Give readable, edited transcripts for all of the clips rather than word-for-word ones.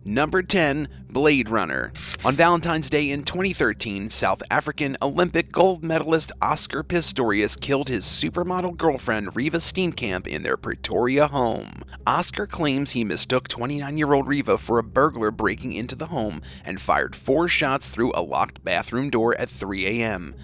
Number 10. Blade Runner. On Valentine's Day in 2013, South African Olympic gold medalist Oscar Pistorius killed his supermodel girlfriend Riva Steenkamp in their Pretoria home. Oscar claims he mistook 29-year-old Riva for a burglar breaking into the home and fired 4 shots through a locked bathroom door at 3 a.m.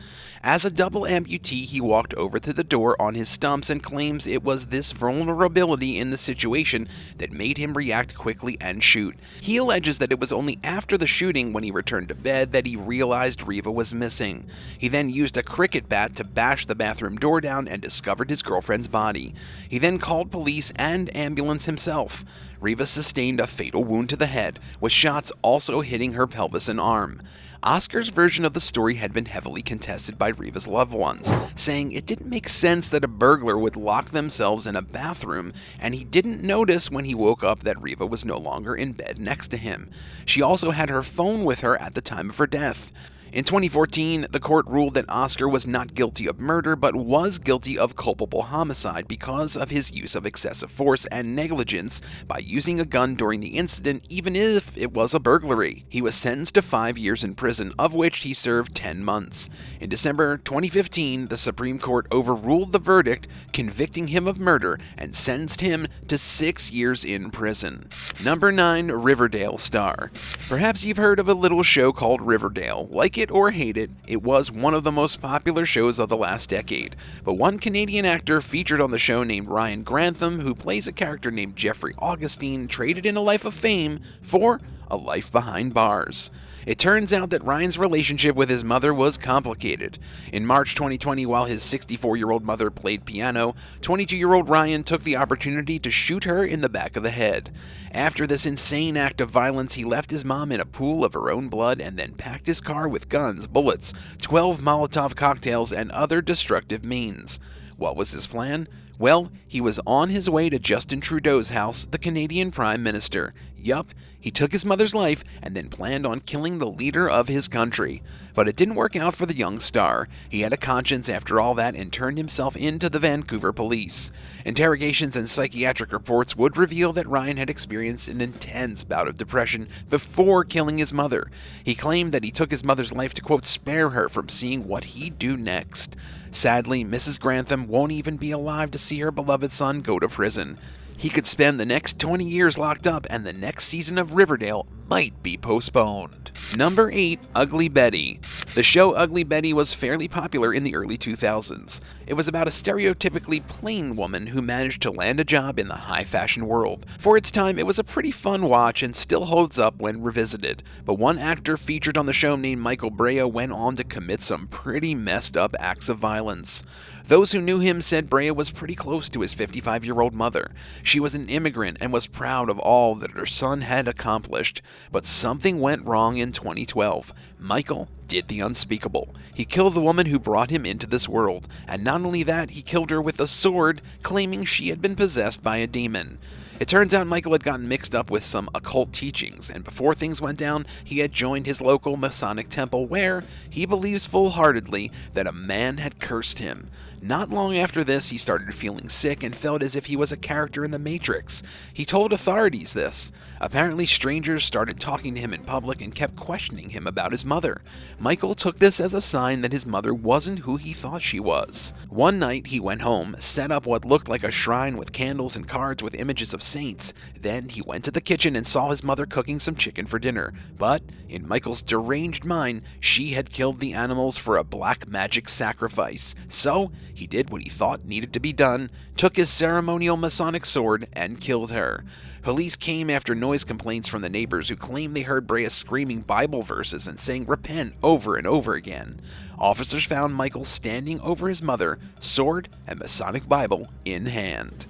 As a double amputee, he walked over to the door on his stumps and claims it was this vulnerability in the situation that made him react quickly and shoot. He alleges that it was only after the shooting, when he returned to bed, that he realized Riva was missing. He then used a cricket bat to bash the bathroom door down and discovered his girlfriend's body. He then called police and ambulance himself. Riva sustained a fatal wound to the head, with shots also hitting her pelvis and arm. Oscar's version of the story had been heavily contested by Riva's loved ones, saying it didn't make sense that a burglar would lock themselves in a bathroom, and he didn't notice when he woke up that Riva was no longer in bed next to him. She also had her phone with her at the time of her death. In 2014, the court ruled that Oscar was not guilty of murder, but was guilty of culpable homicide because of his use of excessive force and negligence by using a gun during the incident, even if it was a burglary. He was sentenced to 5 years in prison, of which he served 10 months. In December 2015, the Supreme Court overruled the verdict, convicting him of murder and sentenced him to 6 years in prison. Number 9. Riverdale star. Perhaps you've heard of a little show called Riverdale. Like it or hate it, it was one of the most popular shows of the last decade. But one Canadian actor featured on the show named Ryan Grantham, who plays a character named Jeffrey Augustine, traded in a life of fame for a life behind bars. It turns out that Ryan's relationship with his mother was complicated. In March 2020, while his 64-year-old mother played piano, 22-year-old Ryan took the opportunity to shoot her in the back of the head. After this insane act of violence, he left his mom in a pool of her own blood and then packed his car with guns, bullets, 12 Molotov cocktails, and other destructive means. What was his plan? Well, he was on his way to Justin Trudeau's house, the Canadian Prime Minister. Yup, he took his mother's life and then planned on killing the leader of his country. But it didn't work out for the young star. He had a conscience after all that and turned himself in to the Vancouver police. Interrogations and psychiatric reports would reveal that Ryan had experienced an intense bout of depression before killing his mother. He claimed that he took his mother's life to, quote, spare her from seeing what he'd do next. Sadly, Mrs. Grantham won't even be alive to see her beloved son go to prison. He could spend the next 20 years locked up, and the next season of Riverdale might be postponed. Number 8. Ugly Betty. The show Ugly Betty was fairly popular in the early 2000s. It was about a stereotypically plain woman who managed to land a job in the high fashion world. For its time, it was a pretty fun watch and still holds up when revisited. But one actor featured on the show named Michael Brea went on to commit some pretty messed up acts of violence. Those who knew him said Brea was pretty close to his 55-year-old mother. She was an immigrant and was proud of all that her son had accomplished. But something went wrong in 2012. Michael did the unspeakable. He killed the woman who brought him into this world, and not only that, he killed her with a sword, claiming she had been possessed by a demon. It turns out Michael had gotten mixed up with some occult teachings, and before things went down, he had joined his local Masonic temple where he believes full-heartedly that a man had cursed him. Not long after this, he started feeling sick and felt as if he was a character in the Matrix. He told authorities this. Apparently, strangers started talking to him in public and kept questioning him about his mother. Michael took this as a sign that his mother wasn't who he thought she was. One night, he went home, set up what looked like a shrine with candles and cards with images of saints. Then he went to the kitchen and saw his mother cooking some chicken for dinner. But, in Michael's deranged mind, she had killed the animals for a black magic sacrifice. So, he did what he thought needed to be done, took his ceremonial Masonic sword, and killed her. Police came after noise complaints from the neighbors who claimed they heard Brea screaming Bible verses and saying repent over and over again. Officers found Michael standing over his mother, sword and Masonic Bible in hand.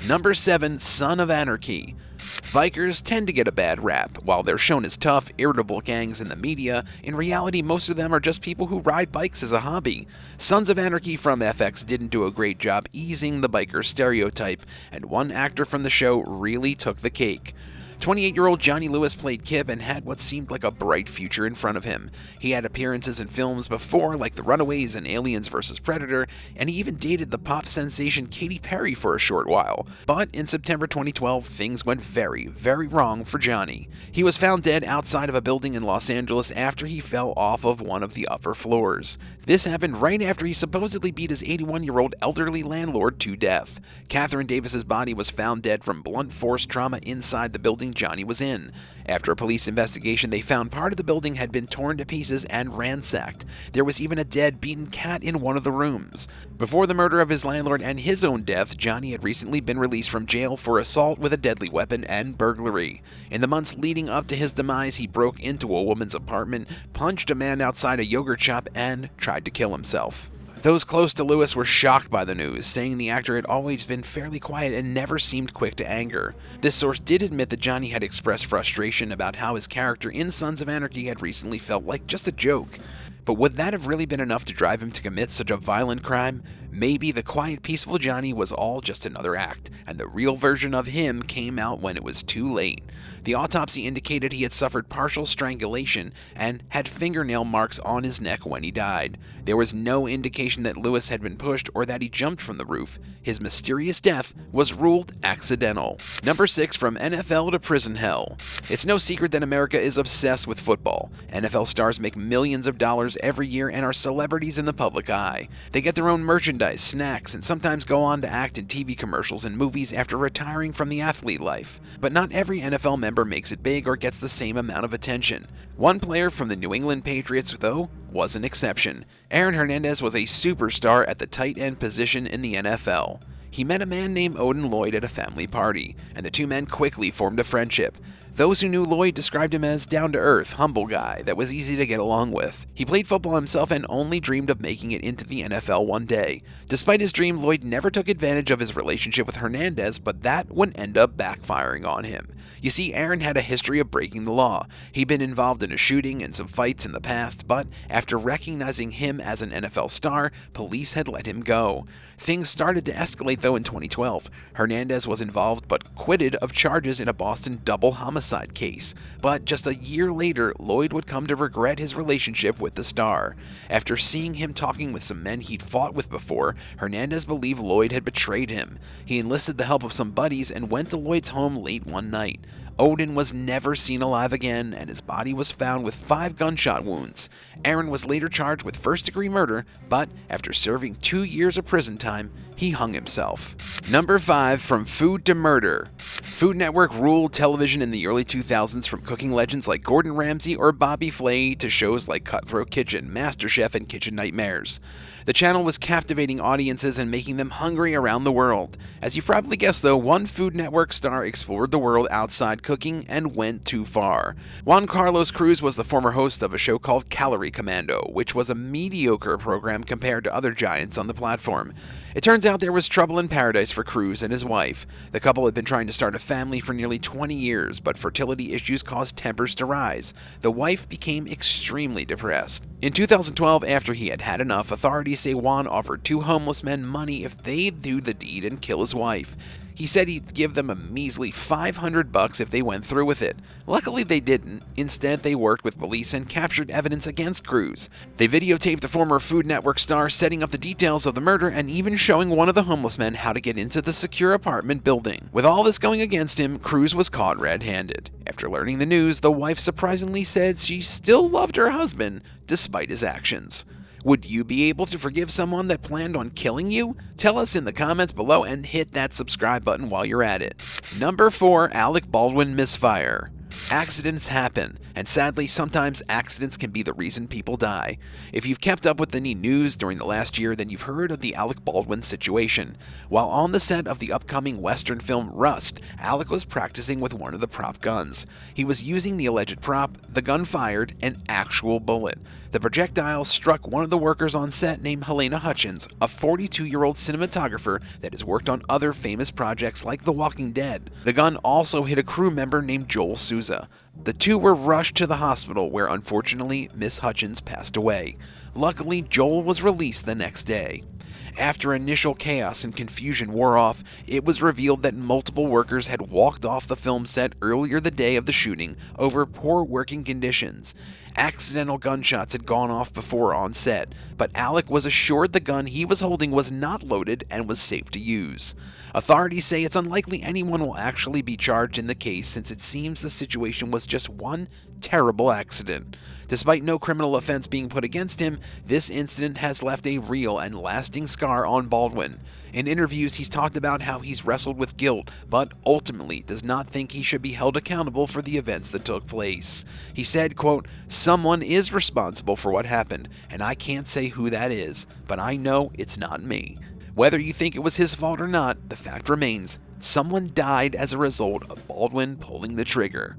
Number 7. Son of Anarchy. Bikers tend to get a bad rap. While they're shown as tough, irritable gangs in the media, in reality most of them are just people who ride bikes as a hobby. Sons of Anarchy from FX didn't do a great job easing the biker stereotype, and one actor from the show really took the cake. 28-year-old Johnny Lewis played Kip and had what seemed like a bright future in front of him. He had appearances in films before, like The Runaways and Aliens vs. Predator, and he even dated the pop sensation Katy Perry for a short while. But in September 2012, things went very, very wrong for Johnny. He was found dead outside of a building in Los Angeles after he fell off of one of the upper floors. This happened right after he supposedly beat his 81-year-old elderly landlord to death. Catherine Davis's body was found dead from blunt force trauma inside the building Johnny was in. After a police investigation, they found part of the building had been torn to pieces and ransacked. There was even a dead, beaten cat in one of the rooms. Before the murder of his landlord and his own death, Johnny had recently been released from jail for assault with a deadly weapon and burglary. In the months leading up to his demise, he broke into a woman's apartment, punched a man outside a yogurt shop, and tried to kill himself. Those close to Lewis were shocked by the news, saying the actor had always been fairly quiet and never seemed quick to anger. This source did admit that Johnny had expressed frustration about how his character in Sons of Anarchy had recently felt like just a joke. But would that have really been enough to drive him to commit such a violent crime? Maybe the quiet, peaceful Johnny was all just another act, and the real version of him came out when it was too late. The autopsy indicated he had suffered partial strangulation and had fingernail marks on his neck when he died. There was no indication that Lewis had been pushed or that he jumped from the roof. His mysterious death was ruled accidental. Number 6, from NFL to prison hell. It's no secret that America is obsessed with football. NFL stars make millions of dollars every year and are celebrities in the public eye. They get their own merchandise, snacks, and sometimes go on to act in TV commercials and movies after retiring from the athlete life. But not every NFL member makes it big or gets the same amount of attention. One player from the New England Patriots, though, was an exception. Aaron Hernandez was a superstar at the tight end position in the NFL. He met a man named Odin Lloyd at a family party, and the two men quickly formed a friendship. Those who knew Lloyd described him as down-to-earth, humble guy that was easy to get along with. He played football himself and only dreamed of making it into the NFL one day. Despite his dream, Lloyd never took advantage of his relationship with Hernandez, but that would end up backfiring on him. You see, Aaron had a history of breaking the law. He'd been involved in a shooting and some fights in the past, but after recognizing him as an NFL star, police had let him go. Things started to escalate though in 2012. Hernandez was involved but acquitted of charges in a Boston double homicide case. But just a year later, Lloyd would come to regret his relationship with the star. After seeing him talking with some men he'd fought with before, Hernandez believed Lloyd had betrayed him. He enlisted the help of some buddies and went to Lloyd's home late one night. Odin was never seen alive again, and his body was found with 5 gunshot wounds. Aaron was later charged with first-degree murder, but after serving 2 years of prison time, he hung himself. Number 5, from food to murder. Food Network ruled television in the early 2000s, from cooking legends like Gordon Ramsay or Bobby Flay to shows like Cutthroat Kitchen, MasterChef, and Kitchen Nightmares. The channel was captivating audiences and making them hungry around the world. As you probably guessed though, one Food Network star explored the world outside cooking and went too far. Juan Carlos Cruz was the former host of a show called Calorie Commando, which was a mediocre program compared to other giants on the platform. It turns out there was trouble in paradise for Cruz and his wife. The couple had been trying to start a family for nearly 20 years, but fertility issues caused tempers to rise. The wife became extremely depressed. In 2012, after he had had enough, authorities say Juan offered 2 homeless men money if they'd do the deed and kill his wife. He said he'd give them a measly $500 if they went through with it. Luckily they didn't. Instead, they worked with police and captured evidence against Cruz. They videotaped the former Food Network star setting up the details of the murder and even showing one of the homeless men how to get into the secure apartment building. With all this going against him, Cruz was caught red-handed. After learning the news, the wife surprisingly said she still loved her husband despite his actions. Would you be able to forgive someone that planned on killing you? Tell us in the comments below and hit that subscribe button while you're at it. Number 4, Alec Baldwin misfire. Accidents happen, and sadly, sometimes accidents can be the reason people die. If you've kept up with any news during the last year, then you've heard of the Alec Baldwin situation. While on the set of the upcoming Western film Rust, Alec was practicing with one of the prop guns. He was using the alleged prop, the gun fired an actual bullet. The projectile struck one of the workers on set named Helena Hutchins, a 42-year-old cinematographer that has worked on other famous projects like The Walking Dead. The gun also hit a crew member named Joel Souza. The two were rushed to the hospital where unfortunately Miss Hutchins passed away. Luckily, Joel was released the next day. After initial chaos and confusion wore off, it was revealed that multiple workers had walked off the film set earlier the day of the shooting over poor working conditions. Accidental gunshots had gone off before on set, but Alec was assured the gun he was holding was not loaded and was safe to use. Authorities say it's unlikely anyone will actually be charged in the case since it seems the situation was just one terrible accident. Despite no criminal offense being put against him, this incident has left a real and lasting scar on Baldwin. In interviews, he's talked about how he's wrestled with guilt, but ultimately does not think he should be held accountable for the events that took place. He said, quote, "Someone is responsible for what happened, and I can't say who that is, but I know it's not me. Whether you think it was his fault or not, the fact remains, someone died as a result of Baldwin pulling the trigger."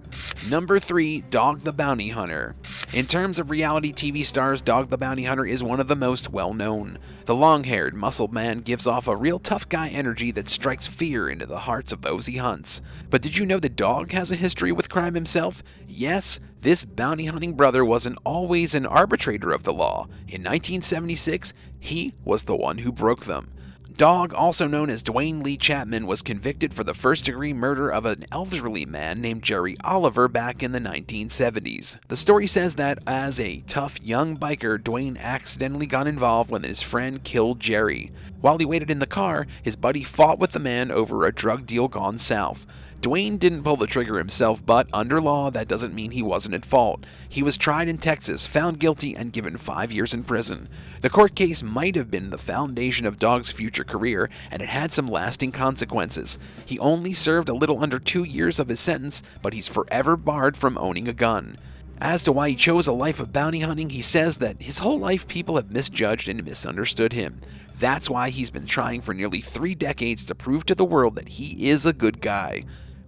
Number 3, Dog the Bounty Hunter. In terms of reality TV stars, Dog the Bounty Hunter is one of the most well-known. The long-haired, muscled man gives off a real tough guy energy that strikes fear into the hearts of those he hunts. But did you know that Dog has a history with crime himself? Yes, this bounty hunting brother wasn't always an arbitrator of the law. In 1976, he was the one who broke them. Dog, also known as Dwayne Lee Chapman, was convicted for the first-degree murder of an elderly man named Jerry Oliver back in the 1970s. The story says that as a tough young biker, Dwayne accidentally got involved when his friend killed Jerry. While he waited in the car, his buddy fought with the man over a drug deal gone south. Dwayne didn't pull the trigger himself, but under law, that doesn't mean he wasn't at fault. He was tried in Texas, found guilty, and given 5 years in prison. The court case might have been the foundation of Dog's future career, and it had some lasting consequences. He only served a little under 2 years of his sentence, but he's forever barred from owning a gun. As to why he chose a life of bounty hunting, he says that his whole life people have misjudged and misunderstood him. That's why he's been trying for nearly 3 decades to prove to the world that he is a good guy.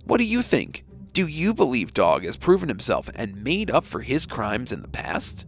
What do you think? Do you believe Dog has proven himself and made up for his crimes in the past?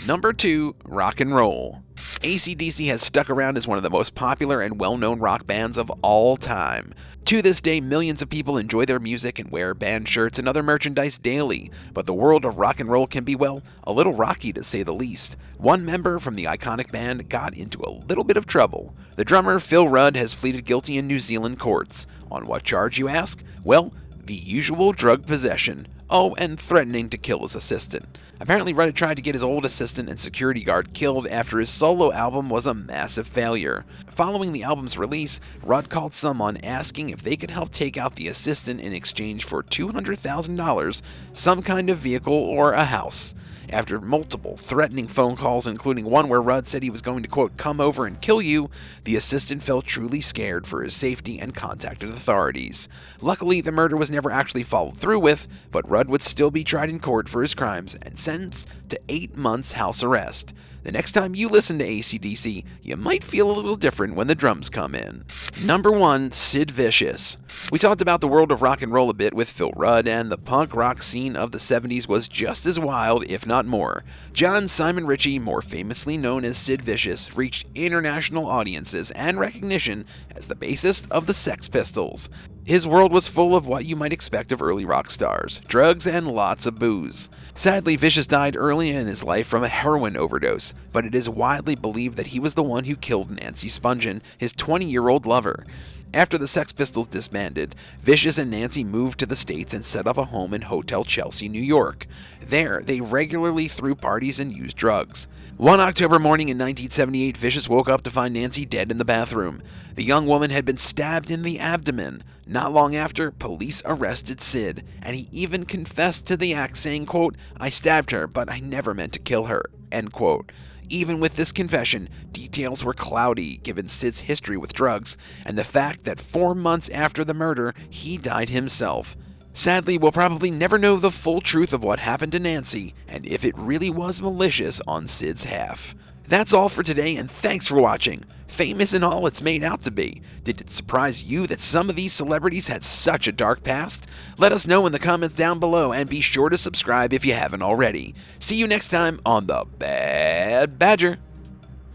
Number 2, Rock and Roll. AC/DC has stuck around as one of the most popular and well-known rock bands of all time. To this day, millions of people enjoy their music and wear band shirts and other merchandise daily, but the world of rock and roll can be, well, a little rocky to say the least. One member from the iconic band got into a little bit of trouble. The drummer, Phil Rudd, has pleaded guilty in New Zealand courts. On what charge, you ask? Well, the usual drug possession. Oh, and threatening to kill his assistant. Apparently, Rudd had tried to get his old assistant and security guard killed after his solo album was a massive failure. Following the album's release, Rudd called someone asking if they could help take out the assistant in exchange for $200,000, some kind of vehicle, or a house. After multiple threatening phone calls, including one where Rudd said he was going to, quote, "come over and kill you," the assistant felt truly scared for his safety and contacted authorities. Luckily, the murder was never actually followed through with, but Rudd would still be tried in court for his crimes and sentenced to 8 months house arrest. The next time you listen to AC/DC, you might feel a little different when the drums come in. Number 1, Sid Vicious. We talked about the world of rock and roll a bit with Phil Rudd, and the punk rock scene of the 70s was just as wild, if not more. John Simon Ritchie, more famously known as Sid Vicious, reached international audiences and recognition as the bassist of the Sex Pistols. His world was full of what you might expect of early rock stars: drugs and lots of booze. Sadly, Vicious died early in his life from a heroin overdose, but it is widely believed that he was the one who killed Nancy Spungen, his 20-year-old lover. After the Sex Pistols disbanded, Vicious and Nancy moved to the States and set up a home in Hotel Chelsea, New York. There, they regularly threw parties and used drugs. One October morning in 1978, Vicious woke up to find Nancy dead in the bathroom. The young woman had been stabbed in the abdomen. Not long after, police arrested Sid, and he even confessed to the act, saying, quote, "I stabbed her, but I never meant to kill her," end quote. Even with this confession, details were cloudy given Sid's history with drugs and the fact that 4 months after the murder, he died himself. Sadly, we'll probably never know the full truth of what happened to Nancy and if it really was malicious on Sid's half. That's all for today, and thanks for watching. Fame isn't all it's made out to be. Did it surprise you that some of these celebrities had such a dark past? Let us know in the comments down below, and be sure to subscribe if you haven't already. See you next time on The Bad Badger.